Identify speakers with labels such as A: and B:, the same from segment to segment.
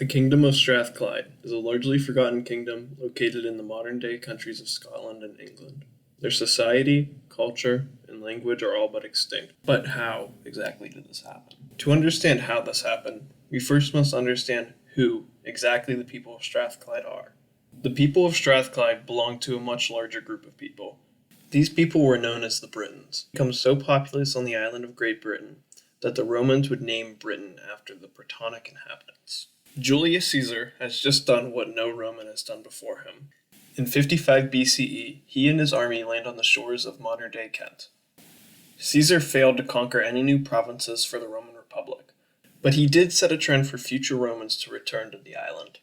A: The Kingdom of Strathclyde is a largely forgotten kingdom located in the modern-day countries of Scotland and England. Their society, culture, and language are all but extinct. But how exactly did this happen? To understand how this happened, we first must understand who exactly the people of Strathclyde are. The people of Strathclyde belong to a much larger group of people. These people were known as the Britons, become so populous on the island of Great Britain that the Romans would name Britain after the Brittonic inhabitants. Julius Caesar has just done what no Roman has done before him. In 55 BCE, he and his army land on the shores of modern-day Kent. Caesar failed to conquer any new provinces for the Roman Republic, but he did set a trend for future Romans to return to the island.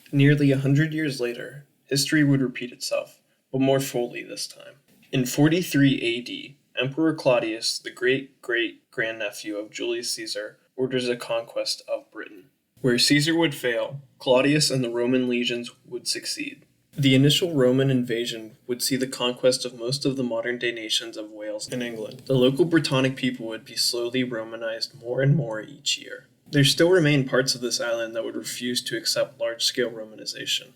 A: Nearly 100 years later, history would repeat itself, but more fully this time. In 43 AD, Emperor Claudius, the great-great-grandnephew of Julius Caesar, orders a conquest of Britain. Where Caesar would fail, Claudius and the Roman legions would succeed. The initial Roman invasion would see the conquest of most of the modern-day nations of Wales and England. The local Brittonic people would be slowly Romanized more and more each year. There still remain parts of this island that would refuse to accept large-scale Romanization.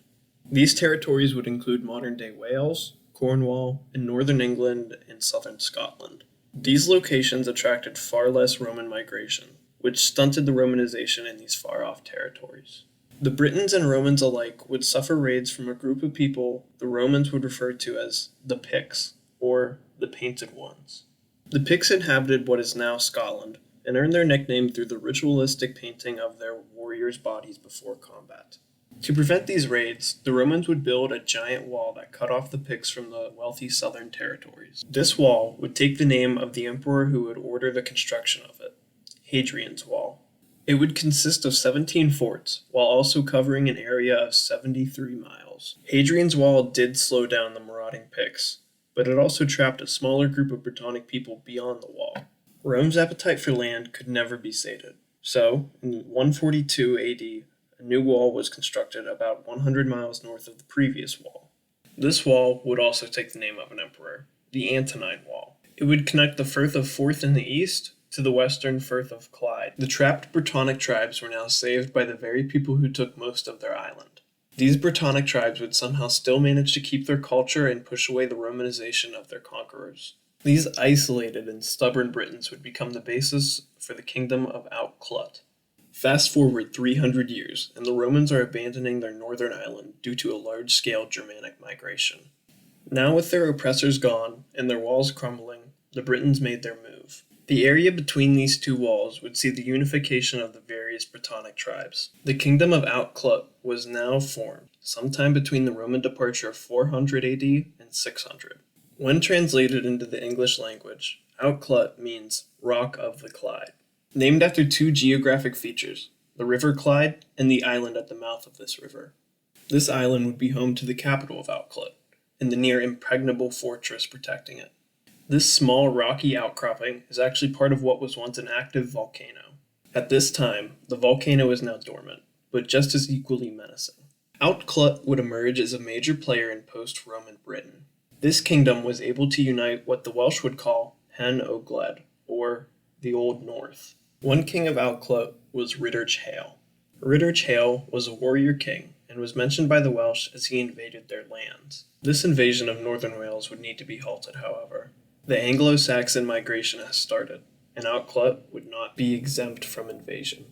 A: These territories would include modern-day Wales, Cornwall, and northern England and southern Scotland. These locations attracted far less Roman migration, which stunted the Romanization in these far-off territories. The Britons and Romans alike would suffer raids from a group of people the Romans would refer to as the Picts, or the Painted Ones. The Picts inhabited what is now Scotland, and earned their nickname through the ritualistic painting of their warriors' bodies before combat. To prevent these raids, the Romans would build a giant wall that cut off the Picts from the wealthy southern territories. This wall would take the name of the emperor who would order the construction of it, Hadrian's Wall. It would consist of 17 forts, while also covering an area of 73 miles. Hadrian's Wall did slow down the marauding Picts, but it also trapped a smaller group of Brittonic people beyond the wall. Rome's appetite for land could never be sated, so, in 142 AD, a new wall was constructed about 100 miles north of the previous wall. This wall would also take the name of an emperor, the Antonine Wall. It would connect the Firth of Forth in the east to the western Firth of Clyde. The trapped Brittonic tribes were now saved by the very people who took most of their island. These Brittonic tribes would somehow still manage to keep their culture and push away the Romanization of their conquerors. These isolated and stubborn Britons would become the basis for the kingdom of Clut. Fast forward 300 years, and the Romans are abandoning their northern island due to a large-scale Germanic migration. Now with their oppressors gone and their walls crumbling, the Britons made their move. The area between these two walls would see the unification of the various Brittonic tribes. The kingdom of Clut was now formed, sometime between the Roman departure of 400 AD and 600. When translated into the English language, Clut means Rock of the Clyde. Named after two geographic features, the River Clyde and the island at the mouth of this river. This island would be home to the capital of Clut, and the near impregnable fortress protecting it. This small rocky outcropping is actually part of what was once an active volcano. At this time, the volcano is now dormant, but just as equally menacing. Clut would emerge as a major player in post-Roman Britain. This kingdom was able to unite what the Welsh would call Hen Ogledd, or the Old North. One king of Clut was Rhydderch Hale. Rhydderch Hale was a warrior king, and was mentioned by the Welsh as he invaded their lands. This invasion of northern Wales would need to be halted, however. The Anglo-Saxon migration has started, and Clut would not be exempt from invasion.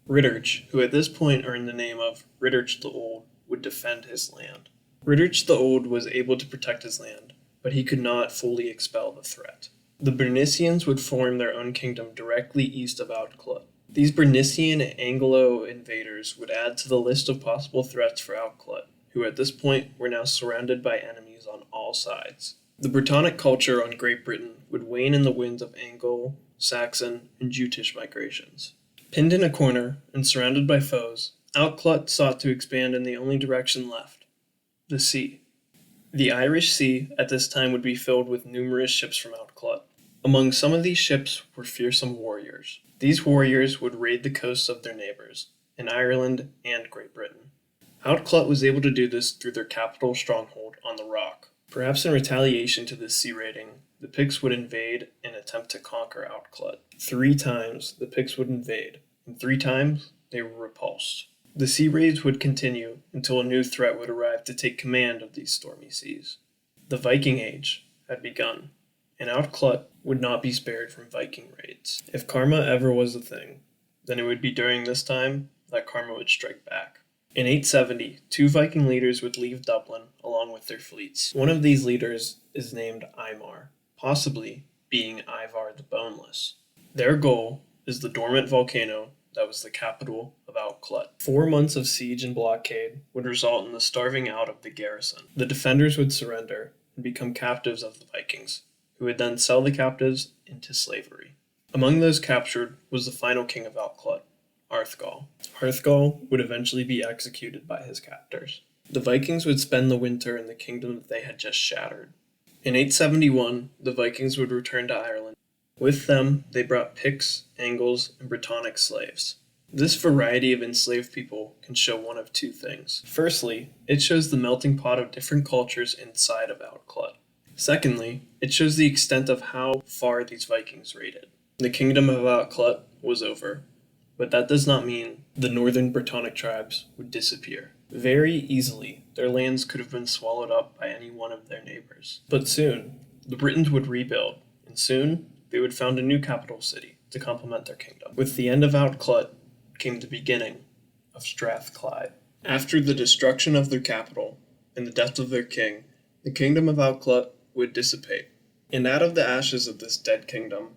A: Rhydderch, who at this point earned the name of Rhydderch the Old, would defend his land. Rhydderch the Old was able to protect his land, but he could not fully expel the threat. The Bernicians would form their own kingdom directly east of Clut. These Bernician Anglo invaders would add to the list of possible threats for Clut, who at this point were now surrounded by enemies on all sides. The Brittonic culture on Great Britain would wane in the winds of Anglo, Saxon, and Jutish migrations. Pinned in a corner and surrounded by foes, Clut sought to expand in the only direction left, the sea. The Irish Sea at this time would be filled with numerous ships from Clut. Among some of these ships were fearsome warriors. These warriors would raid the coasts of their neighbors, in Ireland and Great Britain. Clut was able to do this through their capital stronghold on the Rock. Perhaps in retaliation to this sea raiding, the Picts would invade and attempt to conquer Clut. 3 times the Picts would invade, and 3 times they were repulsed. The sea raids would continue until a new threat would arrive to take command of these stormy seas. The Viking Age had begun, and Clut would not be spared from Viking raids. If karma ever was a thing, then it would be during this time that karma would strike back. In 870, two Viking leaders would leave Dublin along with their fleets. One of these leaders is named Eimar, possibly being Ivar the Boneless. Their goal is the dormant volcano that was the capital of Clut. 4 months of siege and blockade would result in the starving out of the garrison. The defenders would surrender and become captives of the Vikings, who would then sell the captives into slavery. Among those captured was the final king of Clut, Arthgal. Arthgal would eventually be executed by his captors. The Vikings would spend the winter in the kingdom that they had just shattered. In 871, the Vikings would return to Ireland. With them, they brought Picts, Angles, and Brittonic slaves. This variety of enslaved people can show one of two things. Firstly, it shows the melting pot of different cultures inside of Clut. Secondly, it shows the extent of how far these Vikings raided. The kingdom of Clut was over, but that does not mean the northern Brittonic tribes would disappear. Very easily, their lands could have been swallowed up by any one of their neighbors. But soon, the Britons would rebuild, and soon, they would found a new capital city to complement their kingdom. With the end of Clut came the beginning of Strathclyde. After the destruction of their capital and the death of their king, the kingdom of Clut would dissipate. And out of the ashes of this dead kingdom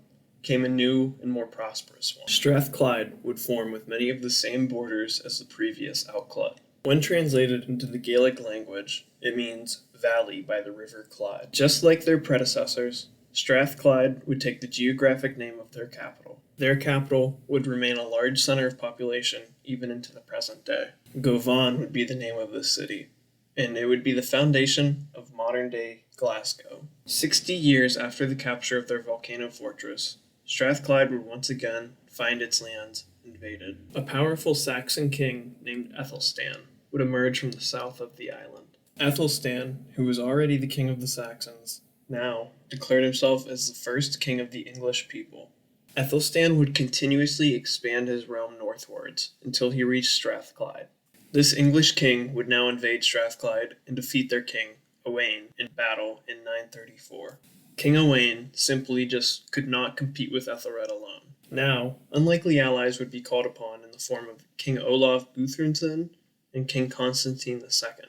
A: came a new and more prosperous one. Strathclyde would form with many of the same borders as the previous Clut. When translated into the Gaelic language, it means valley by the river Clyde. Just like their predecessors, Strathclyde would take the geographic name of their capital. Their capital would remain a large center of population even into the present day. Govan would be the name of this city, and it would be the foundation of modern-day Glasgow. 60 years after the capture of their volcano fortress, Strathclyde would once again find its lands invaded. A powerful Saxon king named Aethelstan would emerge from the south of the island. Aethelstan, who was already the king of the Saxons, now declared himself as the first king of the English people. Aethelstan would continuously expand his realm northwards until he reached Strathclyde. This English king would now invade Strathclyde and defeat their king, Owain, in battle in 934. King Owain simply just could not compete with Ethelred alone. Now, unlikely allies would be called upon in the form of King Olaf Guthrundsson and King Constantine II.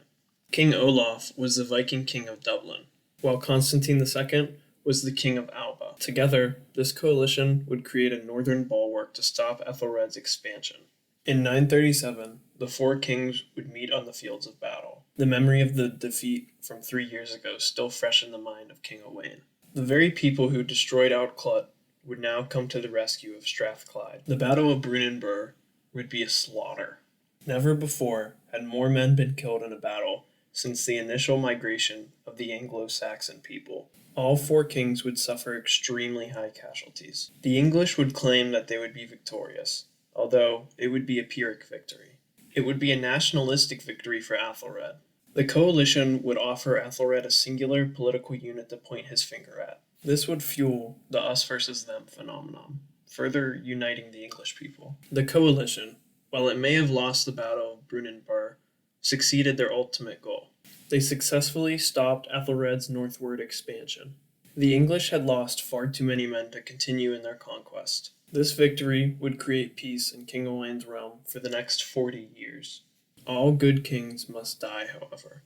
A: King Olaf was the Viking king of Dublin, while Constantine II was the king of Alba. Together, this coalition would create a northern bulwark to stop Ethelred's expansion. In 937, the four kings would meet on the fields of battle. The memory of the defeat from 3 years ago still fresh in the mind of King Owain. The very people who destroyed Clut would now come to the rescue of Strathclyde. The Battle of Brunanburh would be a slaughter. Never before had more men been killed in a battle since the initial migration of the Anglo-Saxon people. All four kings would suffer extremely high casualties. The English would claim that they would be victorious, although it would be a Pyrrhic victory. It would be a nationalistic victory for Ethelred. The coalition would offer Ethelred a singular political unit to point his finger at. This would fuel the us versus them phenomenon, further uniting the English people. The coalition, while it may have lost the Battle of Brunanburh, succeeded their ultimate goal. They successfully stopped Ethelred's northward expansion. The English had lost far too many men to continue in their conquest. This victory would create peace in King Owain's realm for the next 40 years. All good kings must die, however.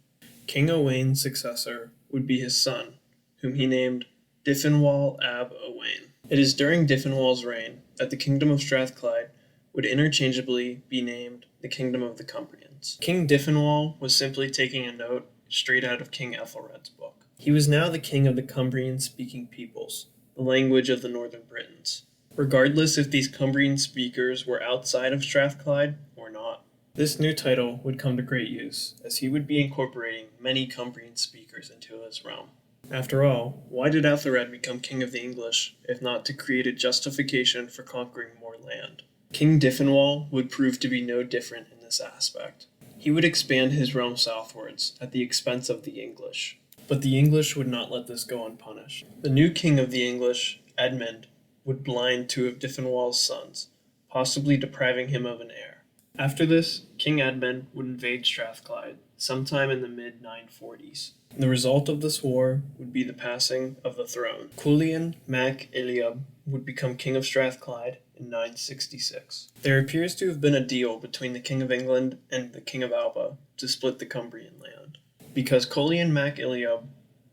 A: King Owain's successor would be his son, whom he named Dyfnwal ab Owain. It is during Dyfnwal's reign that the kingdom of Strathclyde would interchangeably be named the Kingdom of the Cumbrians. King Dyfnwal was simply taking a note straight out of King Ethelred's book. He was now the king of the Cumbrian-speaking peoples, the language of the northern Britons, regardless if these Cumbrian speakers were outside of Strathclyde or not. This new title would come to great use, as he would be incorporating many Cumbrian speakers into his realm. After all, why did Ethelred become king of the English, if not to create a justification for conquering more land? King Dyfnwal would prove to be no different in this aspect. He would expand his realm southwards at the expense of the English. But the English would not let this go unpunished. The new king of the English, Edmund, would blind two of Dyfnwal's sons, possibly depriving him of an heir. After this, King Edmund would invade Strathclyde sometime in the mid-940s. The result of this war would be the passing of the throne. Cuileann mac Iliab would become King of Strathclyde in 966. There appears to have been a deal between the King of England and the King of Alba to split the Cumbrian land, because Cuileann mac Iliab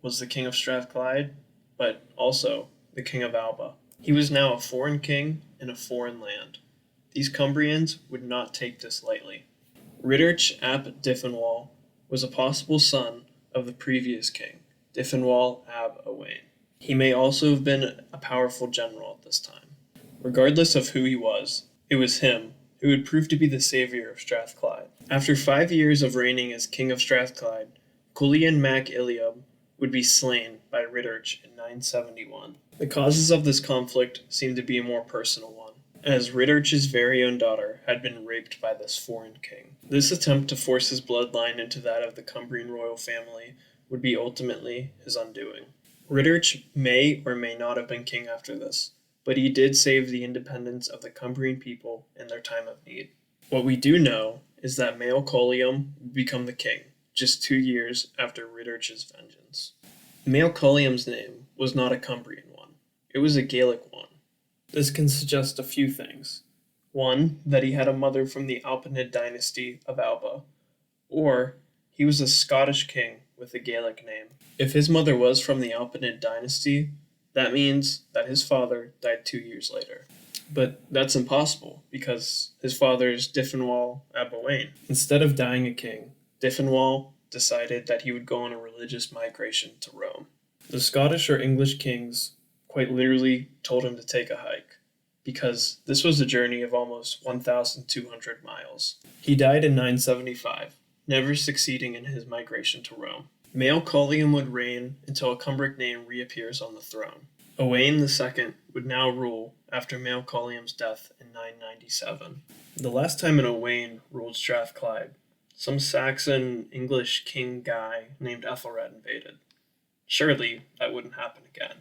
A: was the King of Strathclyde, but also the King of Alba. He was now a foreign king in a foreign land. These Cumbrians would not take this lightly. Rhydderch ap Dyfnwal was a possible son of the previous king, Dyfnwal ab Owain. He may also have been a powerful general at this time. Regardless of who he was, it was him who would prove to be the savior of Strathclyde. After 5 years of reigning as King of Strathclyde, Cuileann mac Iliab would be slain by Rhydderch in 971. The causes of this conflict seem to be a more personal one, as Rhydderch's very own daughter had been raped by this foreign king. This attempt to force his bloodline into that of the Cumbrian royal family would be ultimately his undoing. Rhydderch may or may not have been king after this, but he did save the independence of the Cumbrian people in their time of need. What we do know is that Mael Coluim would become the king just 2 years after Rhydderch's vengeance. Mael Coluim's name was not a Cumbrian one, it was a Gaelic one. This can suggest a few things. One, that he had a mother from the Alpinid dynasty of Alba, or he was a Scottish king with a Gaelic name. If his mother was from the Alpinid dynasty, that means that his father died 2 years later. But that's impossible, because his father is Dyfnwal ab Owain. Instead of dying a king, Dyfnwal decided that he would go on a religious migration to Rome. The Scottish or English kings quite literally told him to take a hike, because this was a journey of almost 1,200 miles. He died in 975, never succeeding in his migration to Rome. Mael Coluim would reign until a Cumbric name reappears on the throne. Owain II would now rule after Mael Coluim's death in 997. The last time an Owain ruled Strathclyde, some Saxon English king guy named Ethelred invaded. Surely that wouldn't happen again.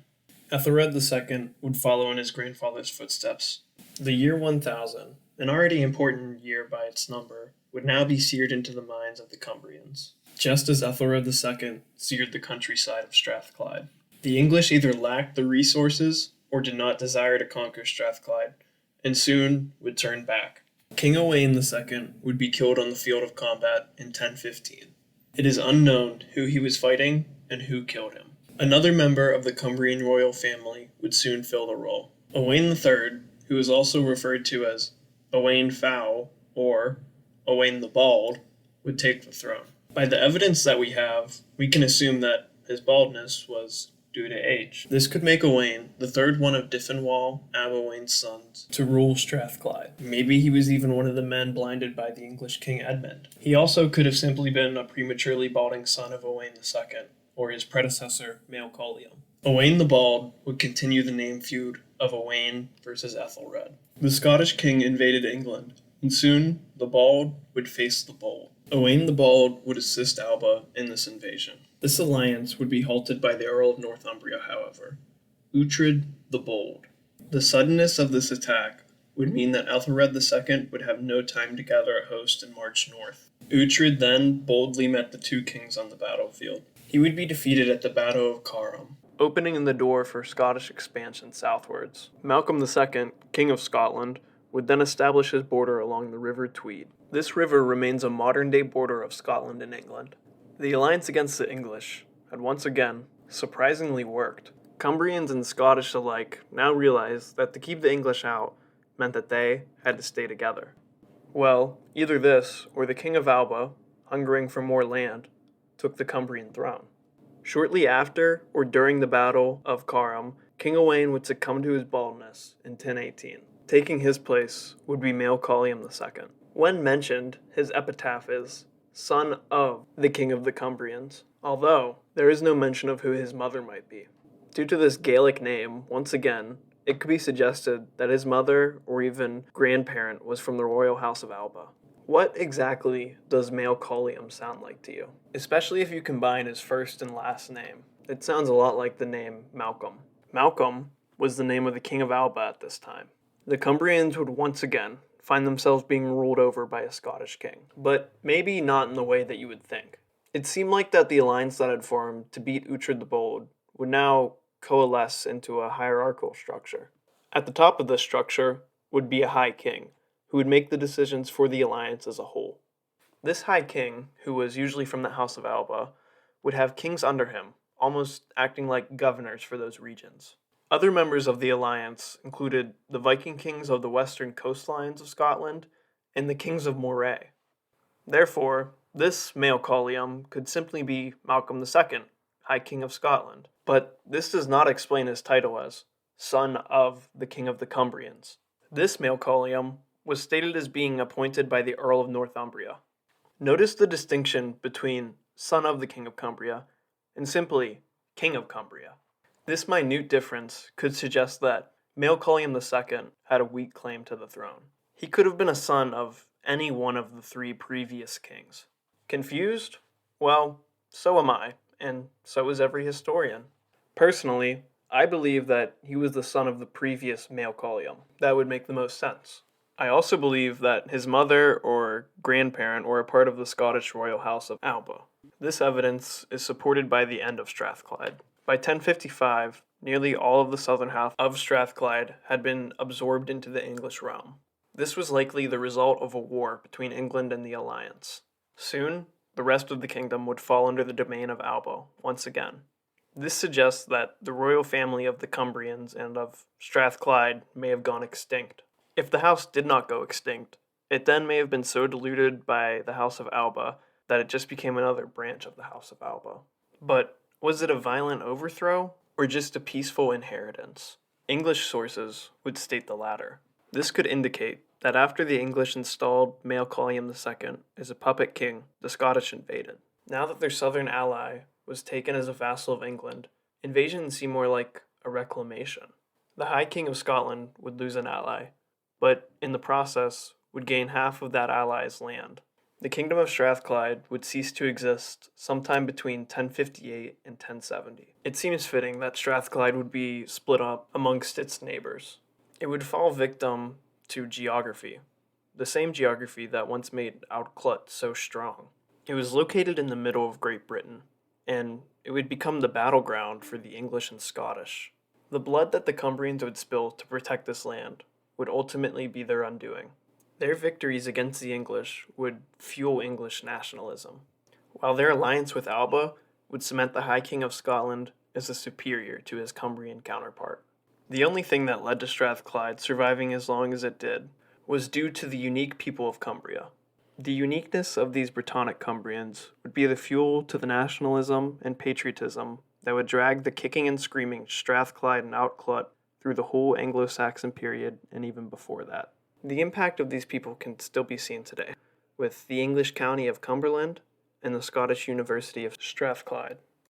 A: Ethelred II would follow in his grandfather's footsteps. The year 1000, an already important year by its number, would now be seared into the minds of the Cumbrians, just as Ethelred II seared the countryside of Strathclyde. The English either lacked the resources or did not desire to conquer Strathclyde, and soon would turn back. King Owain II would be killed on the field of combat in 1015. It is unknown who he was fighting and who killed him. Another member of the Cumbrian royal family would soon fill the role. Owain III, who is also referred to as Owain Foul or Owain the Bald, would take the throne. By the evidence that we have, we can assume that his baldness was due to age. This could make Owain the third one of Dyfnwal ab Owain's sons to rule Strathclyde. Maybe he was even one of the men blinded by the English King Edmund. He also could have simply been a prematurely balding son of Owain II, or his predecessor, Mael Coluim. Owain the Bald would continue the name feud of Owain versus Ethelred. The Scottish king invaded England, and soon the Bald would face the Bold. Owain the Bald would assist Alba in this invasion. This alliance would be halted by the Earl of Northumbria, however, Uhtred the Bold. The suddenness of this attack would mean that Ethelred II would have no time to gather a host and march north. Uhtred then boldly met the two kings on the battlefield. He would be defeated at the Battle of Carham, opening the door for Scottish expansion southwards. Malcolm II, King of Scotland, would then establish his border along the River Tweed. This river remains a modern-day border of Scotland and England. The alliance against the English had once again surprisingly worked. Cumbrians and Scottish alike now realized that to keep the English out meant that they had to stay together. Well, either this or the King of Alba, hungering for more land, took the Cumbrian throne. Shortly after or during the Battle of Carham, King Owain would succumb to his baldness in 1018. Taking his place would be Mael Coluim II. When mentioned, his epitaph is son of the King of the Cumbrians, although there is no mention of who his mother might be. Due to this Gaelic name, once again, it could be suggested that his mother or even grandparent was from the royal house of Alba. What exactly does Mael Coluim sound like to you? Especially if you combine his first and last name. It sounds a lot like the name Malcolm. Malcolm was the name of the King of Alba at this time. The Cumbrians would once again
B: find themselves being ruled over by a Scottish king. But maybe not in the way that you would think. It seemed like that the alliance that had formed to beat Uhtred the Bold would now coalesce into a hierarchical structure. At the top of this structure would be a High King, who would make the decisions for the alliance as a whole. This High King, who was usually from the House of Alba, would have kings under him, almost acting like governors for those regions. Other members of the alliance included the Viking kings of the western coastlines of Scotland and the kings of Moray. Therefore, this male colleum could simply be Malcolm II, High King of Scotland. But this does not explain his title as son of the King of the Cumbrians. This male colleum was stated as being appointed by the Earl of Northumbria. Notice the distinction between son of the King of Cumbria and simply King of Cumbria. This minute difference could suggest that male Collium II had a weak claim to the throne. He could have been a son of any one of the three previous kings. Confused? Well, so am I, and so is every historian. Personally, I believe that he was the son of the previous male Collium. That would make the most sense. I also believe that his mother or grandparent were a part of the Scottish royal house of Alba. This evidence is supported by the end of Strathclyde. By 1055, nearly all of the southern half of Strathclyde had been absorbed into the English realm. This was likely the result of a war between England and the Alliance. Soon, the rest of the kingdom would fall under the domain of Alba once again. This suggests that the royal family of the Cumbrians and of Strathclyde may have gone extinct. If the house did not go extinct, it then may have been so diluted by the House of Alba that it just became another branch of the House of Alba. But was it a violent overthrow, or just a peaceful inheritance? English sources would state the latter. This could indicate that after the English installed male Collium II as a puppet king, the Scottish invaded. Now that their southern ally was taken as a vassal of England, invasion seemed more like a reclamation. The High King of Scotland would lose an ally, but in the process would gain half of that ally's land. The Kingdom of Strathclyde would cease to exist sometime between 1058 and 1070. It seems fitting that Strathclyde would be split up amongst its neighbors. It would fall victim to geography, the same geography that once made Clut so strong. It was located in the middle of Great Britain, and it would become the battleground for the English and Scottish. The blood that the Cumbrians would spill to protect this land would ultimately be their undoing. Their victories against the English would fuel English nationalism, while their alliance with Alba would cement the High King of Scotland as a superior to his Cumbrian counterpart. The only thing that led to Strathclyde surviving as long as it did was due to the unique people of Cumbria. The uniqueness of these Brittonic Cumbrians would be the fuel to the nationalism and patriotism that would drag the kicking and screaming Strathclyde and Clut through the whole Anglo-Saxon period and even before that. The impact of these people can still be seen today, with the English county of Cumberland and the Scottish University of Strathclyde.